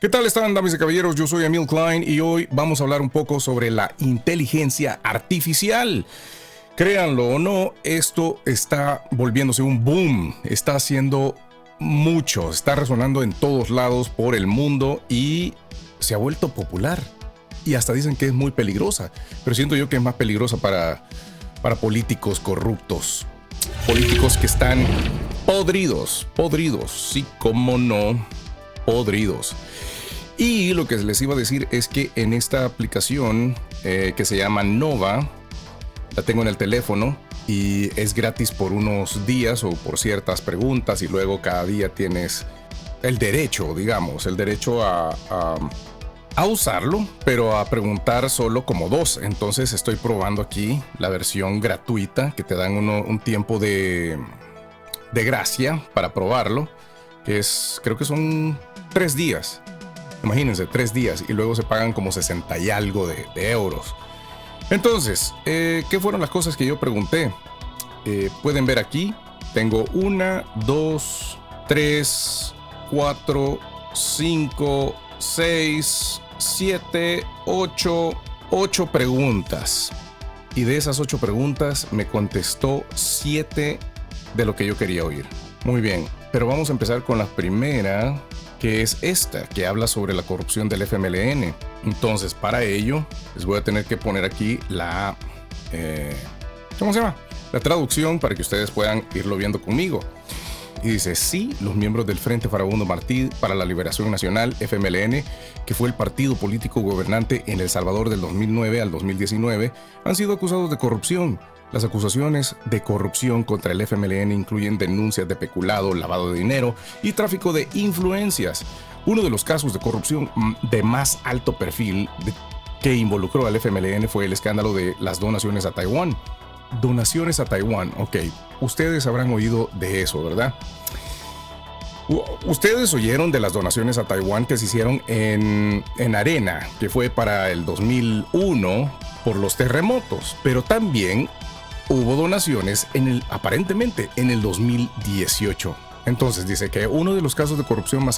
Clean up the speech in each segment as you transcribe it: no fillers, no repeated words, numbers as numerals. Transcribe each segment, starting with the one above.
¿Qué tal están, damas y caballeros? Yo soy Emil Klein y hoy vamos a hablar un poco sobre la inteligencia artificial. Créanlo o no, esto está volviéndose un boom, está haciendo mucho, está resonando en todos lados por el mundo y se ha vuelto popular. Y hasta dicen que es muy peligrosa, pero siento yo que es más peligrosa para políticos corruptos, políticos que están podridos, sí, cómo no, podridos. Y lo que les iba a decir es que en esta aplicación que se llama Nova, la tengo en el teléfono y es gratis por unos días o por ciertas preguntas, y luego cada día tienes el derecho, digamos, a usarlo, pero a preguntar solo como dos. Entonces estoy probando aquí la versión gratuita que te dan un tiempo de gracia para probarlo, que es, creo que son 3 días. Imagínense, 3 días y luego se pagan como 60 y algo de euros. Entonces, ¿qué fueron las cosas que yo pregunté? Pueden ver aquí, tengo 1, 2, 3, 4, 5, 6, 7, 8 preguntas. Y de esas 8 preguntas me contestó 7 de lo que yo quería oír. Muy bien, pero vamos a empezar con la primera, que es esta, que habla sobre la corrupción del FMLN. Entonces, para ello, les voy a tener que poner aquí la traducción para que ustedes puedan irlo viendo conmigo. Y dice: sí, los miembros del Frente Farabundo Martí para la Liberación Nacional, FMLN, que fue el partido político gobernante en El Salvador del 2009 al 2019, han sido acusados de corrupción. Las acusaciones de corrupción contra el FMLN incluyen denuncias de peculado, lavado de dinero y tráfico de influencias. Uno de los casos de corrupción de más alto perfil que involucró al FMLN fue el escándalo de las donaciones a Taiwán. Donaciones a Taiwán, ok. Ustedes habrán oído de eso, ¿verdad? Ustedes oyeron de las donaciones a Taiwán que se hicieron en Arena, que fue para el 2001 por los terremotos, pero también hubo donaciones aparentemente en el 2018. Entonces dice que uno de los casos de corrupción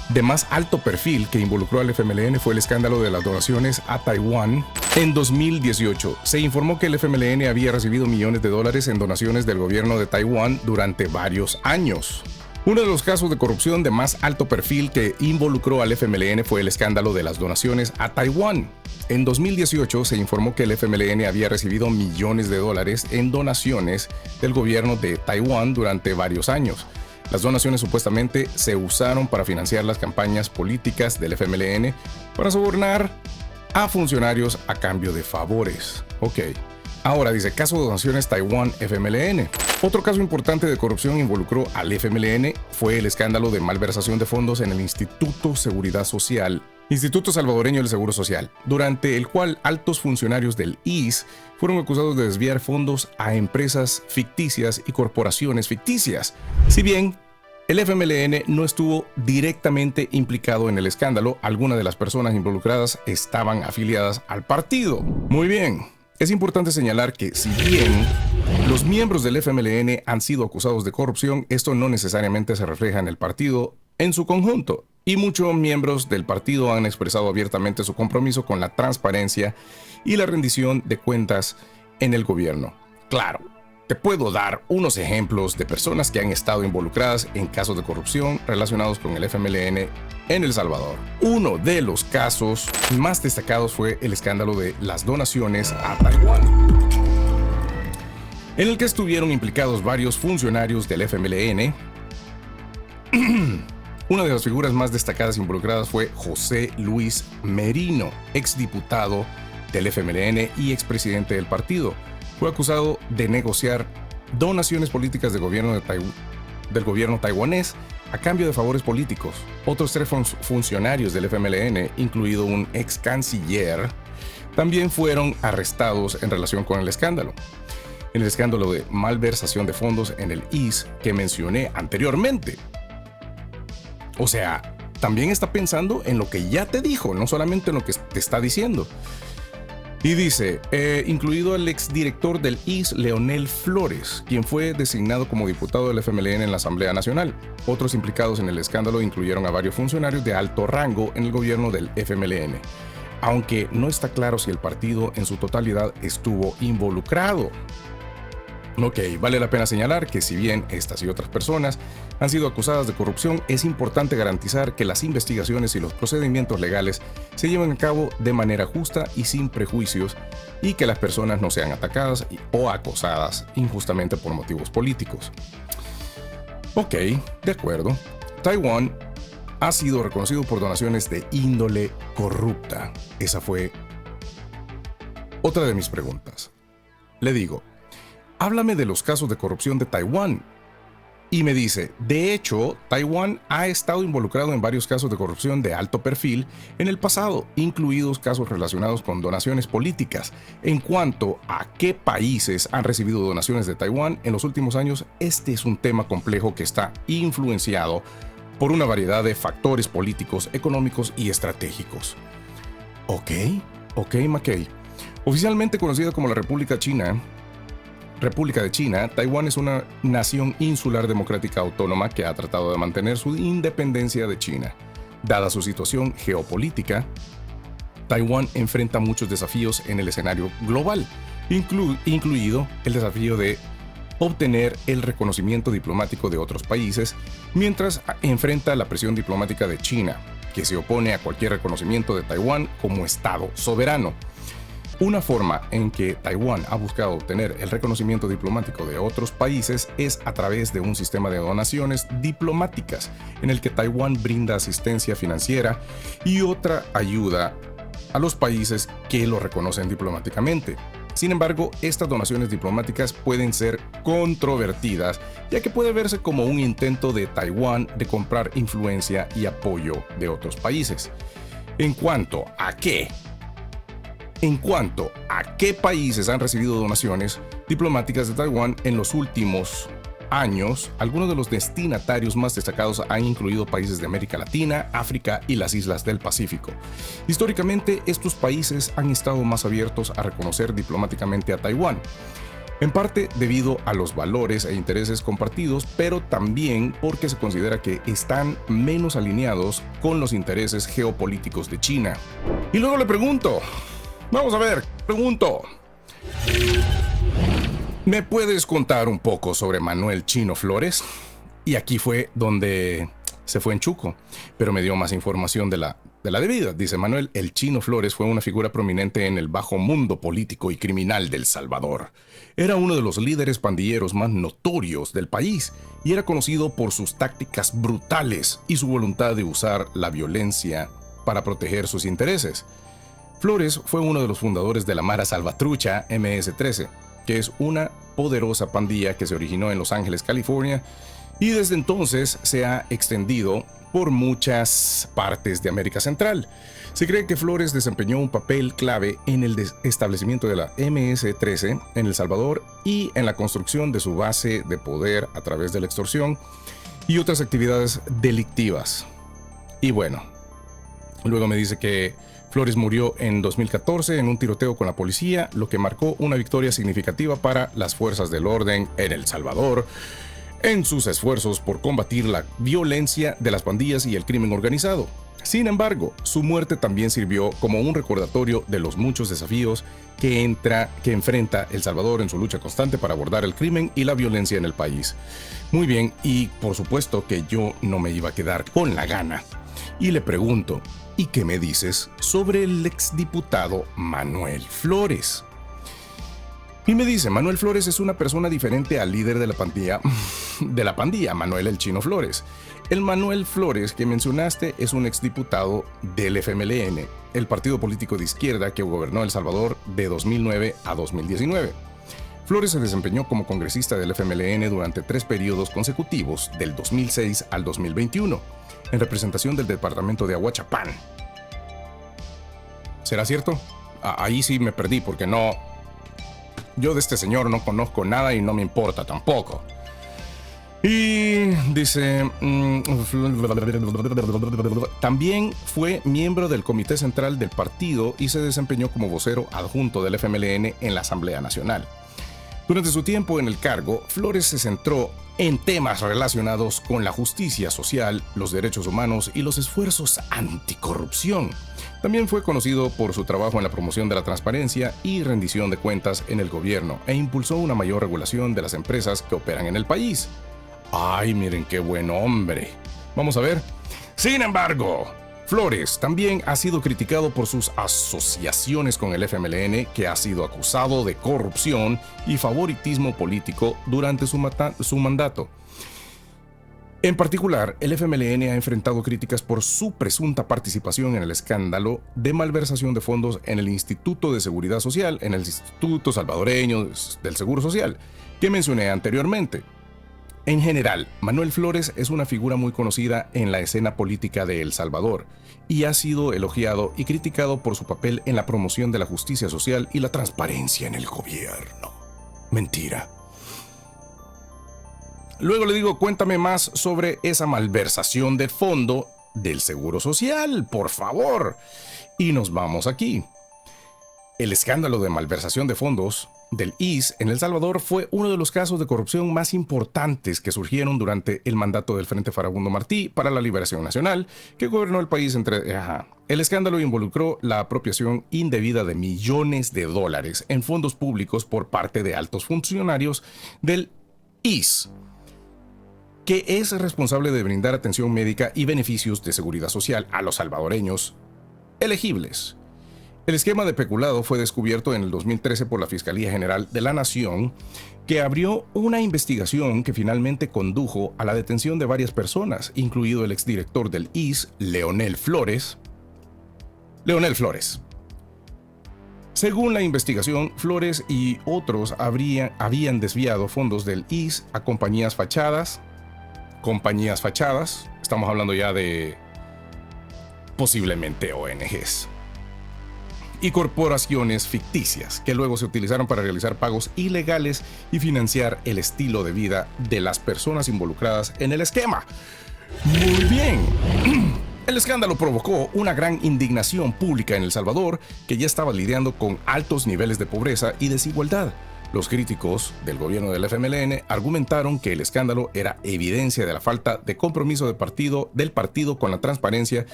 de más alto perfil que involucró al FMLN fue el escándalo de las donaciones a Taiwán en 2018. Se informó que el FMLN había recibido millones de dólares en donaciones del gobierno de Taiwán durante varios años. Uno de los casos de corrupción de más alto perfil que involucró al FMLN fue el escándalo de las donaciones a Taiwán. En 2018 se informó que el FMLN había recibido millones de dólares en donaciones del gobierno de Taiwán durante varios años. Las donaciones supuestamente se usaron para financiar las campañas políticas del FMLN para sobornar a funcionarios a cambio de favores. Ok. Ahora dice: caso de donaciones Taiwán FMLN. Otro caso importante de corrupción involucró al FMLN fue el escándalo de malversación de fondos en el Instituto Salvadoreño del Seguro Social, durante el cual altos funcionarios del IS fueron acusados de desviar fondos a empresas ficticias y corporaciones ficticias. Si bien el FMLN no estuvo directamente implicado en el escándalo, algunas de las personas involucradas estaban afiliadas al partido. Muy bien. Es importante señalar que, si bien los miembros del FMLN han sido acusados de corrupción, esto no necesariamente se refleja en el partido en su conjunto, y muchos miembros del partido han expresado abiertamente su compromiso con la transparencia y la rendición de cuentas en el gobierno. Claro, te puedo dar unos ejemplos de personas que han estado involucradas en casos de corrupción relacionados con el FMLN en El Salvador. Uno de los casos más destacados fue el escándalo de las donaciones a Taiwán, en el que estuvieron implicados varios funcionarios del FMLN. Una de las figuras más destacadas involucradas fue José Luis Merino, exdiputado del FMLN y expresidente del partido. Fue acusado de negociar donaciones políticas del gobierno taiwanés a cambio de favores políticos. Otros 3 funcionarios del FMLN, incluido un ex canciller, también fueron arrestados en relación con el escándalo. En el escándalo de malversación de fondos en el IS que mencioné anteriormente. O sea, también está pensando en lo que ya te dijo, no solamente en lo que te está diciendo. Y dice, incluido el exdirector del IS, Leonel Flores, quien fue designado como diputado del FMLN en la Asamblea Nacional. Otros implicados en el escándalo incluyeron a varios funcionarios de alto rango en el gobierno del FMLN, aunque no está claro si el partido en su totalidad estuvo involucrado. Ok, vale la pena señalar que si bien estas y otras personas han sido acusadas de corrupción, es importante garantizar que las investigaciones y los procedimientos legales se lleven a cabo de manera justa y sin prejuicios, y que las personas no sean atacadas o acosadas injustamente por motivos políticos. Ok, de acuerdo. Taiwán ha sido reconocido por donaciones de índole corrupta. Esa fue otra de mis preguntas. Le digo, háblame de los casos de corrupción de Taiwán. Y me dice, de hecho, Taiwán ha estado involucrado en varios casos de corrupción de alto perfil en el pasado, incluidos casos relacionados con donaciones políticas. En cuanto a qué países han recibido donaciones de Taiwán en los últimos años, este es un tema complejo que está influenciado por una variedad de factores políticos, económicos y estratégicos. Ok, McKay. Oficialmente conocida como la República de China, Taiwán es una nación insular democrática autónoma que ha tratado de mantener su independencia de China. Dada su situación geopolítica, Taiwán enfrenta muchos desafíos en el escenario global, incluido el desafío de obtener el reconocimiento diplomático de otros países, mientras enfrenta la presión diplomática de China, que se opone a cualquier reconocimiento de Taiwán como Estado soberano. Una forma en que Taiwán ha buscado obtener el reconocimiento diplomático de otros países es a través de un sistema de donaciones diplomáticas, en el que Taiwán brinda asistencia financiera y otra ayuda a los países que lo reconocen diplomáticamente. Sin embargo, estas donaciones diplomáticas pueden ser controvertidas, ya que puede verse como un intento de Taiwán de comprar influencia y apoyo de otros países. En cuanto a qué países han recibido donaciones diplomáticas de Taiwán en los últimos años, algunos de los destinatarios más destacados han incluido países de América Latina, África y las islas del Pacífico. Históricamente, estos países han estado más abiertos a reconocer diplomáticamente a Taiwán, en parte debido a los valores e intereses compartidos, pero también porque se considera que están menos alineados con los intereses geopolíticos de China. Y luego le pregunto, ¿me puedes contar un poco sobre Manuel Chino Flores? Y aquí fue donde se fue en chuco, pero me dio más información de la debida. Dice Manuel, el Chino Flores fue una figura prominente en el bajo mundo político y criminal de El Salvador. Era uno de los líderes pandilleros más notorios del país y era conocido por sus tácticas brutales y su voluntad de usar la violencia para proteger sus intereses. Flores fue uno de los fundadores de la Mara Salvatrucha MS-13, que es una poderosa pandilla que se originó en Los Ángeles, California, y desde entonces se ha extendido por muchas partes de América Central. Se cree que Flores desempeñó un papel clave en el establecimiento de la MS-13 en El Salvador y en la construcción de su base de poder a través de la extorsión y otras actividades delictivas. Y bueno, luego me dice que Flores murió en 2014 en un tiroteo con la policía, lo que marcó una victoria significativa para las fuerzas del orden en El Salvador en sus esfuerzos por combatir la violencia de las pandillas y el crimen organizado. Sin embargo, su muerte también sirvió como un recordatorio de los muchos desafíos que enfrenta El Salvador en su lucha constante para abordar el crimen y la violencia en el país. Muy bien, y por supuesto que yo no me iba a quedar con la gana. Y le pregunto, ¿y qué me dices sobre el exdiputado Manuel Flores? Y me dice, Manuel Flores es una persona diferente al líder de la pandilla, Manuel el Chino Flores. El Manuel Flores que mencionaste es un exdiputado del FMLN, el partido político de izquierda que gobernó El Salvador de 2009 a 2019. Flores se desempeñó como congresista del FMLN durante 3 periodos consecutivos, del 2006 al 2021, en representación del departamento de Ahuachapán. ¿Será cierto? Ahí sí me perdí porque yo de este señor no conozco nada y no me importa tampoco. Y dice, también fue miembro del Comité Central del partido y se desempeñó como vocero adjunto del FMLN en la Asamblea Nacional. Durante su tiempo en el cargo, Flores se centró en temas relacionados con la justicia social, los derechos humanos y los esfuerzos anticorrupción. También fue conocido por su trabajo en la promoción de la transparencia y rendición de cuentas en el gobierno e impulsó una mayor regulación de las empresas que operan en el país. ¡Ay, miren qué buen hombre! Vamos a ver. Sin embargo, Flores también ha sido criticado por sus asociaciones con el FMLN, que ha sido acusado de corrupción y favoritismo político durante su mandato. En particular, el FMLN ha enfrentado críticas por su presunta participación en el escándalo de malversación de fondos en el Instituto de Seguridad Social, en el Instituto Salvadoreño del Seguro Social, que mencioné anteriormente. En general, Manuel Flores es una figura muy conocida en la escena política de El Salvador y ha sido elogiado y criticado por su papel en la promoción de la justicia social y la transparencia en el gobierno. Mentira. Luego le digo, cuéntame más sobre esa malversación de fondo del Seguro Social, por favor. Y nos vamos aquí. El escándalo de malversación de fondos del IS en El Salvador fue uno de los casos de corrupción más importantes que surgieron durante el mandato del Frente Farabundo Martí para la Liberación Nacional, que gobernó el país El escándalo involucró la apropiación indebida de millones de dólares en fondos públicos por parte de altos funcionarios del IS, que es responsable de brindar atención médica y beneficios de seguridad social a los salvadoreños elegibles. El esquema de peculado fue descubierto en el 2013 por la Fiscalía General de la Nación, que abrió una investigación que finalmente condujo a la detención de varias personas, incluido el exdirector del IS, Leonel Flores. Según la investigación, Flores y otros habían desviado fondos del IS a compañías fachadas, estamos hablando ya de posiblemente ONGs, y corporaciones ficticias que luego se utilizaron para realizar pagos ilegales y financiar el estilo de vida de las personas involucradas en el esquema. Muy bien. El escándalo provocó una gran indignación pública en El Salvador, que ya estaba lidiando con altos niveles de pobreza y desigualdad. Los críticos del gobierno del FMLN argumentaron que el escándalo era evidencia de la falta de compromiso del partido con la transparencia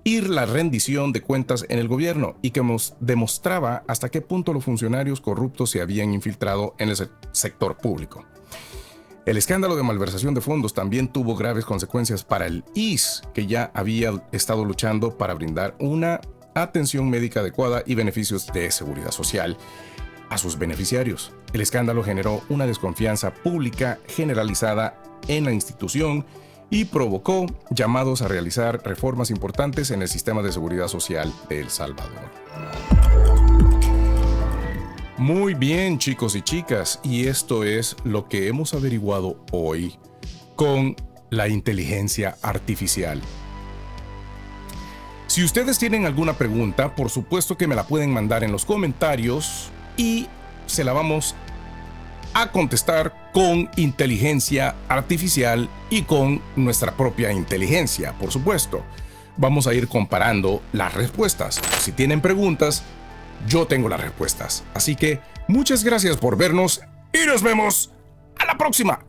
y la rendición de cuentas en el gobierno, y que demostraba hasta qué punto los funcionarios corruptos se habían infiltrado en el sector público. El escándalo de malversación de fondos también tuvo graves consecuencias para el IS, que ya había estado luchando para brindar una atención médica adecuada y beneficios de seguridad social a sus beneficiarios. El escándalo generó una desconfianza pública generalizada en la institución y provocó llamados a realizar reformas importantes en el sistema de seguridad social de El Salvador. Muy bien, chicos y chicas, y esto es lo que hemos averiguado hoy con la inteligencia artificial. Si ustedes tienen alguna pregunta, por supuesto que me la pueden mandar en los comentarios y se la vamos a contestar con inteligencia artificial y con nuestra propia inteligencia, por supuesto. Vamos a ir comparando las respuestas. Si tienen preguntas, yo tengo las respuestas. Así que muchas gracias por vernos y nos vemos a la próxima.